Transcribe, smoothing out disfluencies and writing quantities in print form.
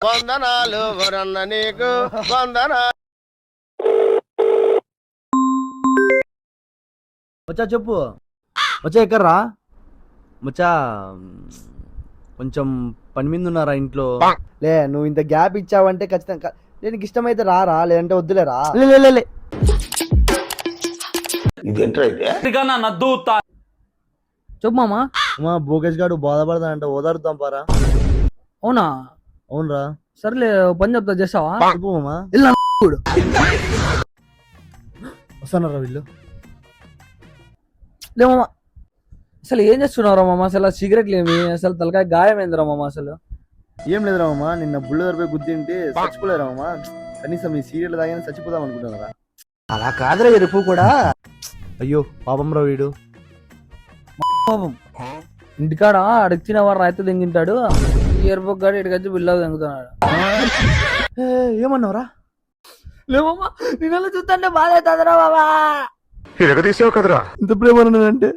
వందనాలు వరన్న నీకు వందనా. వచ్చా చెప్పు. వచ్చా ఎక్కడ్రా? వచ్చా కొంచెం పని మీద ఉన్నారా ఇంట్లో? లే నువ్వు ఇంత గ్యాప్ ఇచ్చావంటే ఖచ్చితంగా నేను ఇష్టమైతే రారా, లేదంటే వద్దులేరా. లే చెప్పు మామా. మా భోగేష్ గారు బాధపడతానంట, ఓదారుతాం పారా. అవునా? అవునరా. సర్లే పని చెప్తా, చేస్తావా? చెప్పు మామా. వస్తున్నారా వీళ్ళు? లే మామా, అసలు ఏం చేస్తున్నారా మామ? అసలు సిగరెట్లు ఏమి, అసలు తలకాయ గాయం ఏందిరా మామ? అసలు ఏం లేదురా మామా, నిన్న బుల్ల దొరిపోయి గుద్దింటే చచ్చిపోలేరా మామా. కనీసం ఈ సీరియల్ తాగిన చచ్చిపోదాం అనుకుంటున్నారా. అలా కాదురా ఎరుపు కూడా. అయ్యో పాపం రా వీడు. పాపం ఇంటికాడ అడిగిన వాడు రైతు దెంగింటాడు, ఎరుపొగ్గాడు ఇటుకొచ్చి బిల్లా దెంగుతున్నాడు. ఏమన్నావురా? లేమమ్మా, నేను చూస్తుంటే బాధ అవుతుందిరా బాబా. ఇరగదీసావు కదరా. ఇంత ప్రేమ అంటే